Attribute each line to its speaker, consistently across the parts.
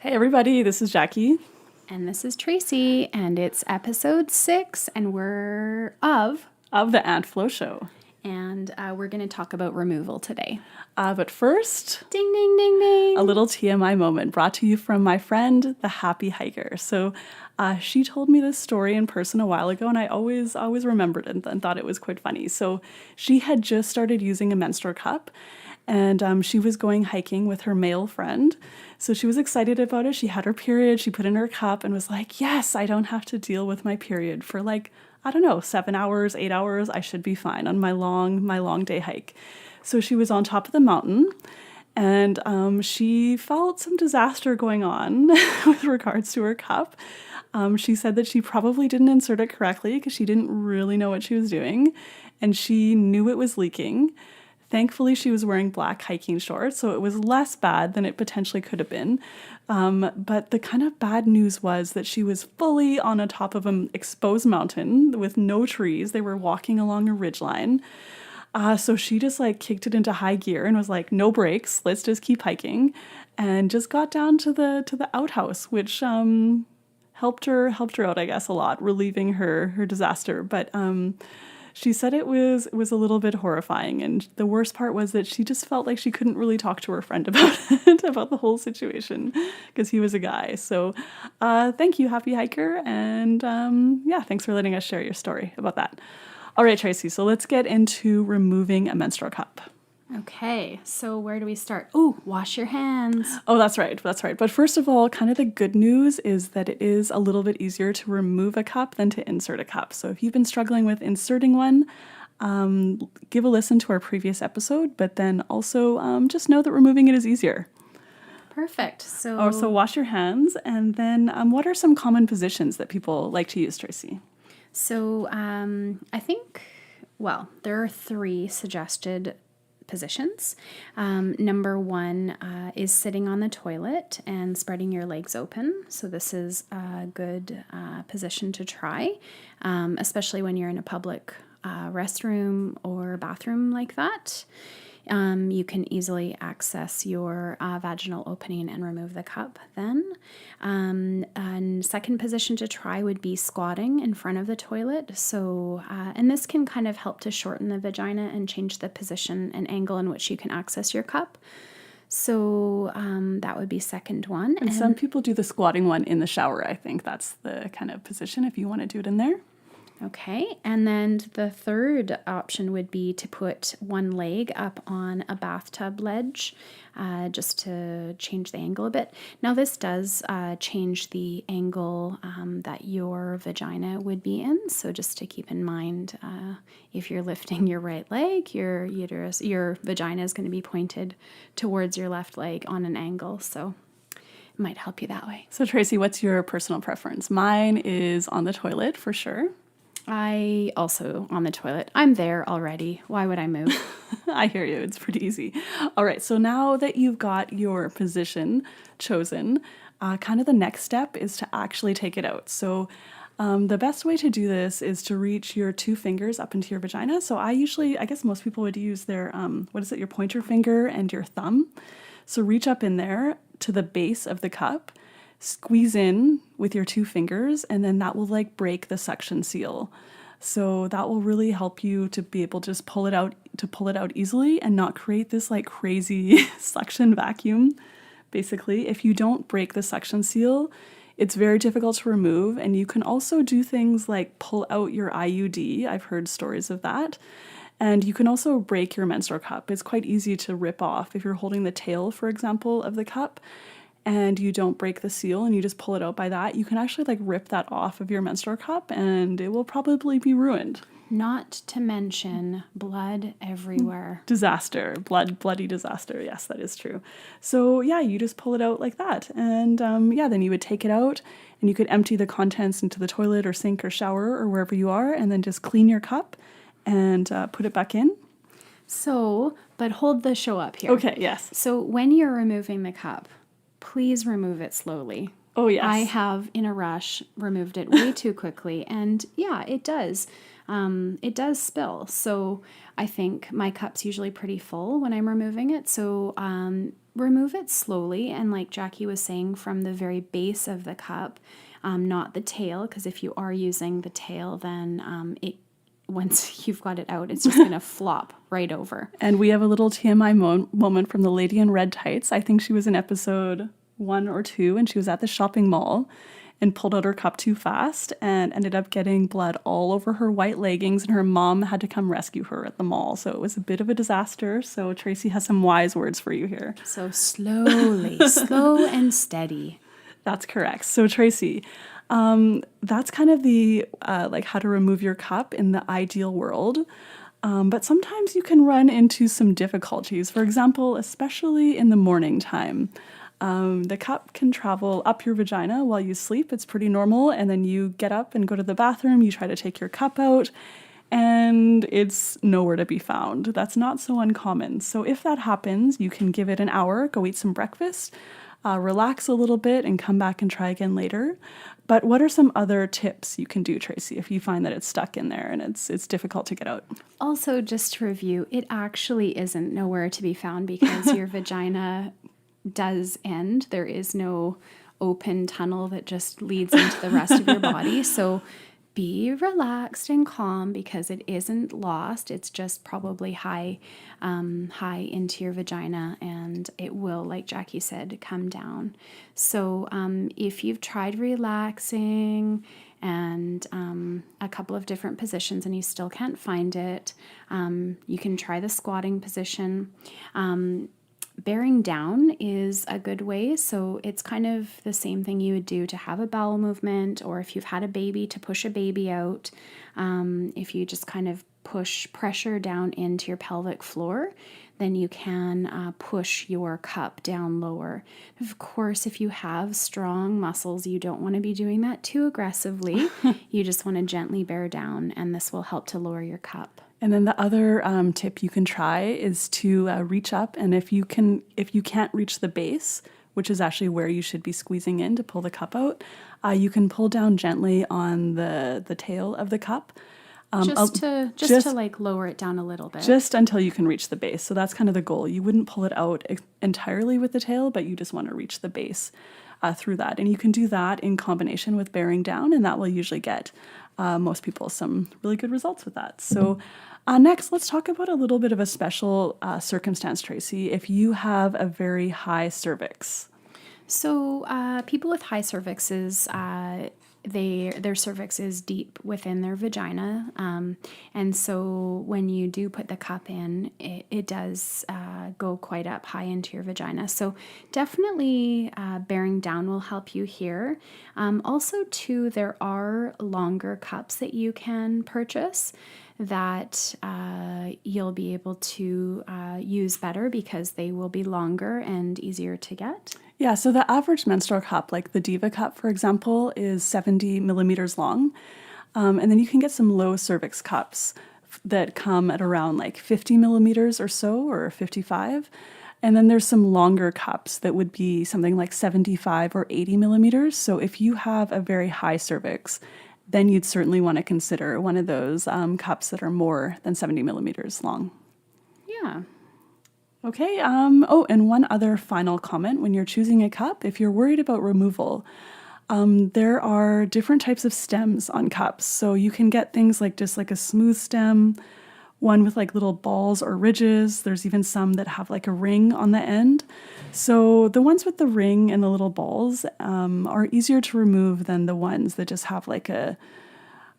Speaker 1: Hey everybody, this is Jackie.
Speaker 2: And this is Tracy, and it's episode 6, and we're
Speaker 1: Of the Ant Flow Show.
Speaker 2: and we're going to talk about removal today.
Speaker 1: But first,
Speaker 2: Ding, ding, ding, ding.
Speaker 1: a little TMI moment brought to you from my friend, the Happy Hiker. So she told me this story in person a while ago, and I always remembered it and thought it was quite funny. So she had just started using a menstrual cup, and she was going hiking with her male friend. So she was excited about it. She had her period. She put in her cup and was like, yes, I don't have to deal with my period for like, I don't know, 7 hours, 8 hours. I should be fine on my long day hike. So she was on top of the mountain, and she felt some disaster going on with regards to her cup. She said that she probably didn't insert it correctly because she didn't really know what she was doing, and she knew it was leaking. Thankfully, she was wearing black hiking shorts, so it was less bad than it potentially could have been. But the kind of bad news was that she was fully on the top of an exposed mountain with no trees. They were walking along a ridgeline. So she just like kicked it into high gear and was like, no brakes, let's just keep hiking, and just got down to the outhouse, which helped her out, I guess, a lot, relieving her disaster. But she said it was a little bit horrifying, and the worst part was that she just felt like she couldn't really talk to her friend about it, about the whole situation, because he was a guy. So thank you, Happy Hiker, and yeah, thanks for letting us share your story about that. All right, Tracy, so let's get into removing a menstrual cup.
Speaker 2: Okay, so where do we start? Oh, wash your hands.
Speaker 1: Oh, that's right. But first of all, kind of the good news is that it is a little bit easier to remove a cup than to insert a cup. So if you've been struggling with inserting one, give a listen to our previous episode, but then also just know that removing it is easier.
Speaker 2: Perfect. So
Speaker 1: wash your hands, and then what are some common positions that people like to use, Tracy?
Speaker 2: So I think, well, there are 3 suggested positions. Number 1 is sitting on the toilet and spreading your legs open. So this is a good position to try, especially when you're in a public restroom or bathroom like that. You can easily access your vaginal opening and remove the cup then. And second position to try would be squatting in front of the toilet. So, and this can kind of help to shorten the vagina and change the position and angle in which you can access your cup. So that would be second one.
Speaker 1: And some people do the squatting one in the shower. I think that's the kind of position if you want to do it in there.
Speaker 2: Okay, and then the third option would be to put one leg up on a bathtub ledge just to change the angle a bit. Now this does change the angle that your vagina would be in, so just to keep in mind, if you're lifting your right leg, your uterus, your vagina is going to be pointed towards your left leg on an angle, so it might help you that way.
Speaker 1: So Tracy, what's your personal preference? Mine is on the toilet for sure.
Speaker 2: I also on the toilet. I'm there already. Why would I move?
Speaker 1: I hear you. It's pretty easy. All right. So now that you've got your position chosen, kind of the next step is to actually take it out. So the best way to do this is to reach your 2 fingers up into your vagina. So I guess most people would use their, your pointer finger and your thumb. So reach up in there to the base of the cup, squeeze in with your 2 fingers, and then that will like break the suction seal. So that will really help you to be able to just pull it out easily and not create this like crazy suction vacuum. Basically, if you don't break the suction seal, it's very difficult to remove, and you can also do things like pull out your IUD. I've heard stories of that. And you can also break your menstrual cup. It's quite easy to rip off if you're holding the tail, for example, of the cup, and you don't break the seal and you just pull it out by that, you can actually like rip that off of your menstrual cup and it will probably be ruined.
Speaker 2: Not to mention blood everywhere.
Speaker 1: Disaster, bloody disaster. Yes, that is true. So yeah, you just pull it out like that. And then you would take it out and you could empty the contents into the toilet or sink or shower or wherever you are, and then just clean your cup and put it back in.
Speaker 2: So, but hold the show up here.
Speaker 1: Okay, yes.
Speaker 2: So when you're removing the cup, please remove it slowly.
Speaker 1: Oh, yes.
Speaker 2: I have, in a rush, removed it way too quickly. And yeah, it does. It does spill. So I think my cup's usually pretty full when I'm removing it. So remove it slowly, and like Jackie was saying, from the very base of the cup, not the tail, because if you are using the tail, then it once you've got it out, it's just going to flop right over.
Speaker 1: And we have a little TMI moment from the lady in red tights. I think she was in episode 1 or 2, and she was at the shopping mall and pulled out her cup too fast and ended up getting blood all over her white leggings, and her mom had to come rescue her at the mall. So it was a bit of a disaster. So Tracy has some wise words for you here.
Speaker 2: So slowly, slow and steady.
Speaker 1: That's correct. So Tracy, that's kind of the like how to remove your cup in the ideal world. But sometimes you can run into some difficulties. For example, especially in the morning time. The cup can travel up your vagina while you sleep. It's pretty normal. And then you get up and go to the bathroom. You try to take your cup out and it's nowhere to be found. That's not so uncommon. So if that happens, you can give it an hour, go eat some breakfast, relax a little bit and come back and try again later. But what are some other tips you can do, Tracy, if you find that it's stuck in there and it's difficult to get out?
Speaker 2: Also, just to review, it actually isn't nowhere to be found because your vagina does end. There is no open tunnel that just leads into the rest of your body. So be relaxed and calm because it isn't lost. It's just probably high into your vagina, and it will, like Jackie said, come down. So if you've tried relaxing and a couple of different positions and you still can't find it, you can try the squatting position. Bearing down is a good way. So it's kind of the same thing you would do to have a bowel movement, or if you've had a baby, to push a baby out. If you just kind of push pressure down into your pelvic floor, then you can push your cup down lower. Of course, if you have strong muscles, you don't want to be doing that too aggressively. You just want to gently bear down, and this will help to lower your cup.
Speaker 1: And then the other tip you can try is to reach up, and if you can't reach the base, which is actually where you should be squeezing in to pull the cup out, you can pull down gently on the tail of the cup.
Speaker 2: Just to like lower it down a little bit.
Speaker 1: Just until you can reach the base. So that's kind of the goal. You wouldn't pull it out entirely with the tail, but you just want to reach the base through that. And you can do that in combination with bearing down, and that will usually get most people some really good results with that. So next, let's talk about a little bit of a special circumstance, Tracy, if you have a very high cervix.
Speaker 2: So people with high cervixes, their cervix is deep within their vagina, and so when you do put the cup in, it does go quite up high into your vagina. So definitely bearing down will help you here. Also, too, there are longer cups that you can purchase that you'll be able to use better because they will be longer and easier to get.
Speaker 1: Yeah, so the average menstrual cup, like the Diva cup, for example, is 70 millimeters long. And then you can get some low cervix cups that come at around like 50 millimeters or so, or 55. And then there's some longer cups that would be something like 75 or 80 millimeters. So if you have a very high cervix, then you'd certainly want to consider one of those cups that are more than 70 millimeters long.
Speaker 2: Yeah.
Speaker 1: Okay, and one other final comment. When you're choosing a cup, if you're worried about removal, there are different types of stems on cups. So you can get things like just like a smooth stem, one with like little balls or ridges. There's even some that have like a ring on the end. So the ones with the ring and the little balls are easier to remove than the ones that just have like a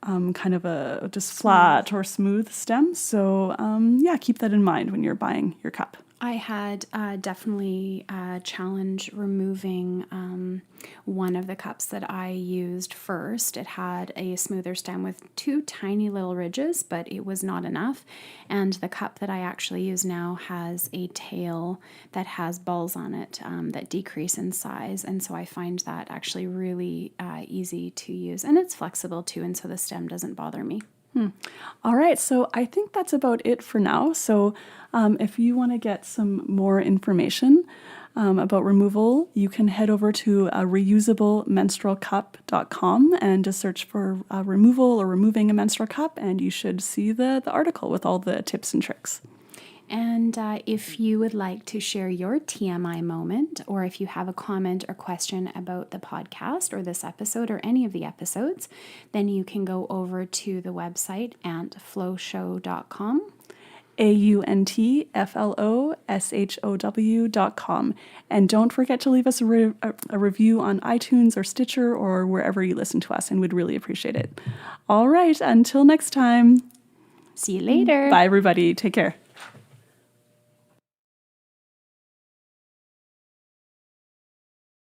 Speaker 1: kind of a just flat or smooth stem. So yeah, keep that in mind when you're buying your cup.
Speaker 2: I had definitely a challenge removing one of the cups that I used first. It had a smoother stem with two tiny little ridges, but it was not enough. And the cup that I actually use now has a tail that has balls on it that decrease in size. And so I find that actually really easy to use. And it's flexible too, and so the stem doesn't bother me.
Speaker 1: All right, so I think that's about it for now. So if you want to get some more information about removal, you can head over to reusablemenstrualcup.com and just search for removal or removing a menstrual cup, and you should see the article with all the tips and tricks.
Speaker 2: And if you would like to share your TMI moment, or if you have a comment or question about the podcast or this episode or any of the episodes, then you can go over to the website antflowshow.com.
Speaker 1: AUNTFLOSHOW.com. And don't forget to leave us a review on iTunes or Stitcher or wherever you listen to us, and we'd really appreciate it. All right, until next time.
Speaker 2: See you later.
Speaker 1: Bye, everybody. Take care.